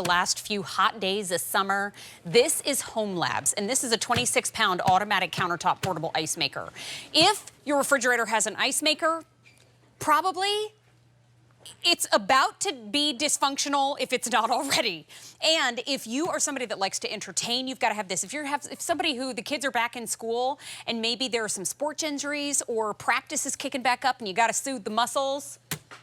the last few hot days this summer. This is hOmeLabs, and this is a 26-pound automatic countertop portable ice maker. If your refrigerator has an ice maker, probably it's about to be dysfunctional if it's not already. And if you are somebody that likes to entertain, you've got to have this. If somebody who the kids are back in school and maybe there are some sports injuries or practice is kicking back up and you got to soothe the muscles,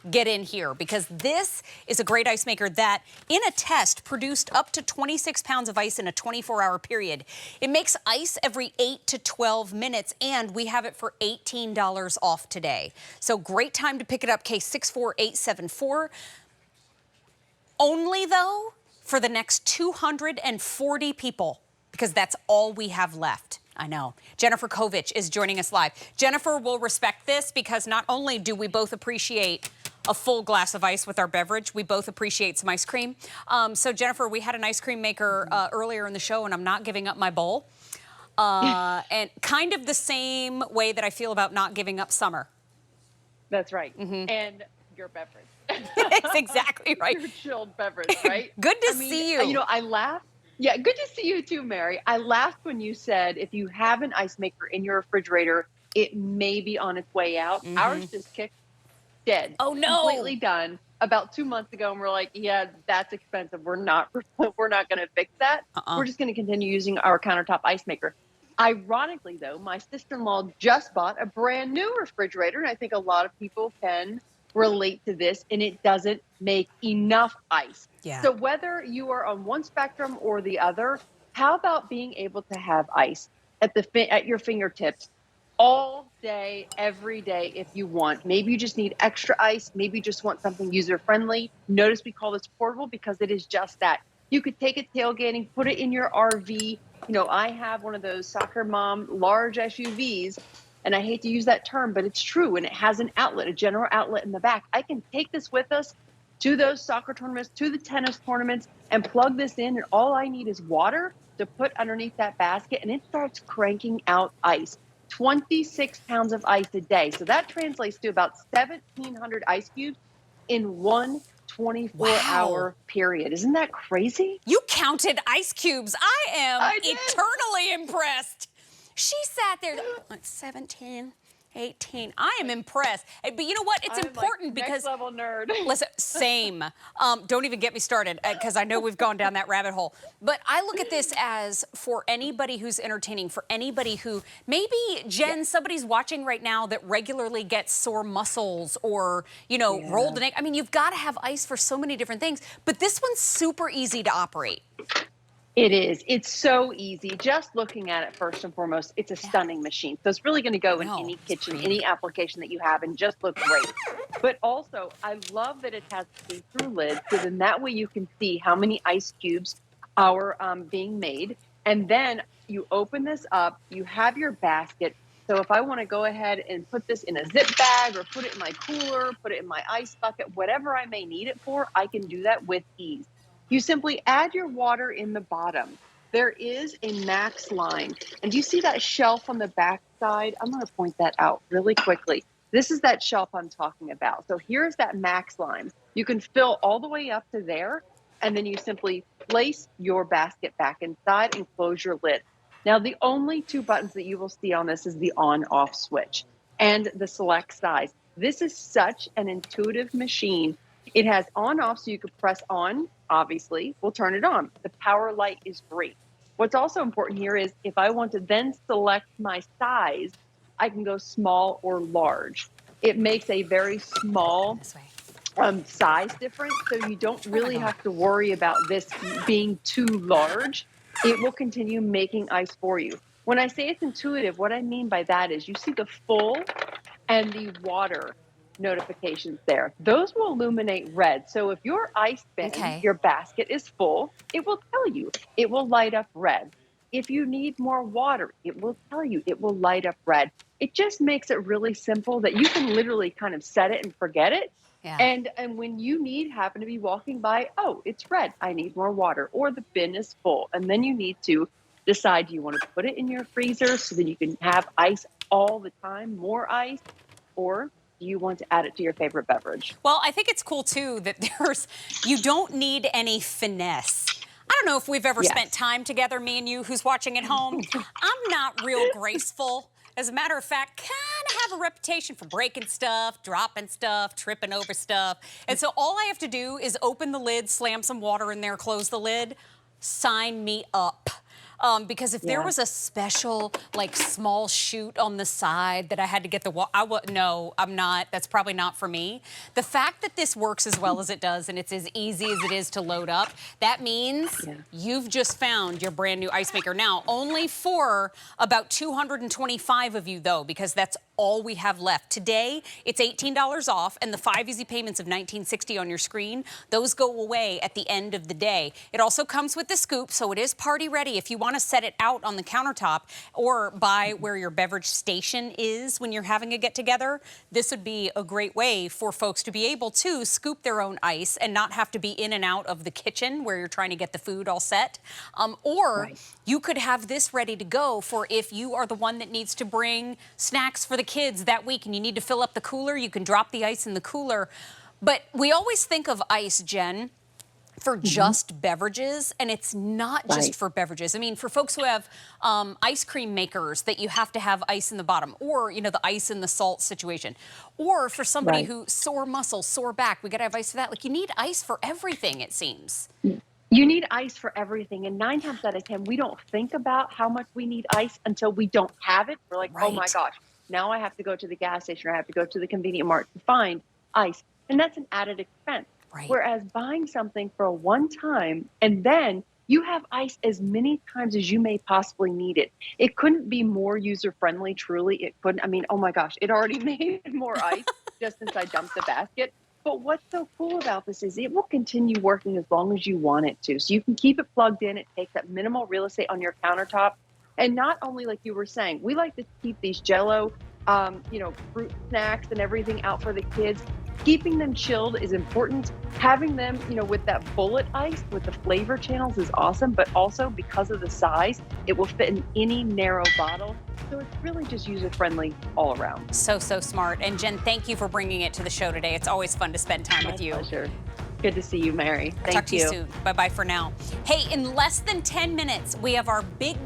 get in here, because this is a great ice maker that in a test produced up to 26 pounds of ice in a 24-hour period. It makes ice every 8 to 12 minutes, and we have it for $18 off today. So great time to pick it up, case 64874. Only though for the next 240 people, because that's all we have left. I know. Jennifer Kovich is joining us live. Jennifer will respect this because not only do we both appreciate a full glass of ice with our beverage, we both appreciate some ice cream. So Jennifer, we had an ice cream maker earlier in the show, and I'm not giving up my bowl. And kind of the same way that I feel about not giving up summer. That's right. And your beverage. That's exactly right. Your chilled beverage, right? Good to see you. You know, I laughed. Yeah, good to see you too, Mary. I laughed when you said if you have an ice maker in your refrigerator, it may be on its way out. Ours just kicked dead. Oh no! Completely done about 2 months ago, and we're like, yeah, that's expensive. We're not going to fix that. We're just going to continue using our countertop ice maker. Ironically, though, my sister-in-law just bought a brand new refrigerator, and I think a lot of people can relate to this, and it doesn't make enough ice. Yeah. So whether you are on one spectrum or the other, how about being able to have ice at your fingertips all day, every day if you want? Maybe you just need extra ice. Maybe you just want something user-friendly. Notice we call this portable because it is just that. You could take it tailgating, put it in your RV. You know, I have one of those soccer mom large SUVs, and I hate to use that term, but it's true. And it has an outlet, a general outlet in the back. I can take this with us to those soccer tournaments, to the tennis tournaments, and plug this in. And all I need is water to put underneath that basket, and it starts cranking out ice. 26 pounds of ice a day. So that translates to about 1,700 ice cubes in one 24-hour period. Isn't that crazy? You counted ice cubes. I am eternally impressed. She sat there, like 17, 18. I am impressed. But you know what? It's important because next level nerd. Listen, same. Don't even get me started because I know we've gone down that rabbit hole. But I look at this as for anybody who's entertaining, for anybody who maybe, Jen, somebody's watching right now that regularly gets sore muscles or, you know, rolled neck. I mean, you've got to have ice for so many different things. But this one's super easy to operate. It is. It's so easy. Just looking at it, first and foremost, it's a stunning machine. So it's really going to go in any kitchen, any application that you have, and just look great. But also, I love that it has a see-through lid, so then that way you can see how many ice cubes are being made. And then you open this up, you have your basket. So if I want to go ahead and put this in a zip bag or put it in my cooler, put it in my ice bucket, whatever I may need it for, I can do that with ease. You simply add your water in the bottom. There is a max line. And do you see that shelf on the back side? I'm going to point that out really quickly. This is that shelf I'm talking about. So here's that max line. You can fill all the way up to there, and then you simply place your basket back inside and close your lid. Now, the only two buttons that you will see on this is the on-off switch and the select size. This is such an intuitive machine. It has on-off, so you could press on, obviously, we'll turn it on. The power light is great. What's also important here is if I want to then select my size, I can go small or large. It makes a very small size difference, so you don't really have to worry about this being too large. It will continue making ice for you. When I say it's intuitive, what I mean by that is you see the full and the water notifications there. Those will illuminate red. So if your ice bin, your basket is full, it will tell you. It will light up red. If you need more water, it will tell you. It will light up red. It just makes it really simple that you can literally kind of set it and forget it. And when you happen to be walking by, oh, it's red, I need more water, or the bin is full. And then you need to decide, do you want to put it in your freezer so that you can have ice all the time, more ice, or do you want to add it to your favorite beverage? Well, I think it's cool too that you don't need any finesse. I don't know if we've ever spent time together, me and you, who's watching at home. I'm not real graceful. As a matter of fact, kind of have a reputation for breaking stuff, dropping stuff, tripping over stuff. And so all I have to do is open the lid, slam some water in there, close the lid. Sign me up. Because if there was a special, like, small chute on the side that I had to get no, I'm not. That's probably not for me. The fact that this works as well as it does and it's as easy as it is to load up, that means you've just found your brand new ice maker. Now, only for about 225 of you, though, because that's all we have left. Today, it's $18 off, and the 5 easy payments of $19.60 on your screen, those go away at the end of the day. It also comes with the scoop, so it is party ready. If you want to set it out on the countertop or by where your beverage station is when you're having a get-together, this would be a great way for folks to be able to scoop their own ice and not have to be in and out of the kitchen where you're trying to get the food all set. Or you could have this ready to go for if you are the one that needs to bring snacks for the kids that week and you need to fill up the cooler, you can drop the ice in the cooler. But we always think of ice, Jen, for just beverages, and it's not just for beverages. I mean, for folks who have ice cream makers that you have to have ice in the bottom, or, you know, the ice in the salt situation, or for somebody who sore muscles, sore back, we gotta have ice for that. Like, you need ice for everything, it seems. You need ice for everything, and 9 times out of 10, we don't think about how much we need ice until we don't have it. We're like, oh my gosh, now I have to go to the gas station or I have to go to the convenient mart to find ice, and that's an added expense. Whereas buying something for a one time and then you have ice as many times as you may possibly need it. It couldn't be more user-friendly, truly. It couldn't. I mean, oh my gosh, it already made more ice just since I dumped the basket. But what's so cool about this is it will continue working as long as you want it to. So you can keep it plugged in. It takes up minimal real estate on your countertop. And not only, like you were saying, we like to keep these Jell-O, fruit snacks and everything out for the kids. Keeping them chilled is important. Having them, with that bullet ice with the flavor channels is awesome, but also because of the size, it will fit in any narrow bottle. So it's really just user-friendly all around. So smart. And Jen, thank you for bringing it to the show today. It's always fun to spend time with you. My pleasure. Good to see you, Mary. Thank you. Talk to you soon. Bye-bye for now. Hey, in less than 10 minutes, we have our big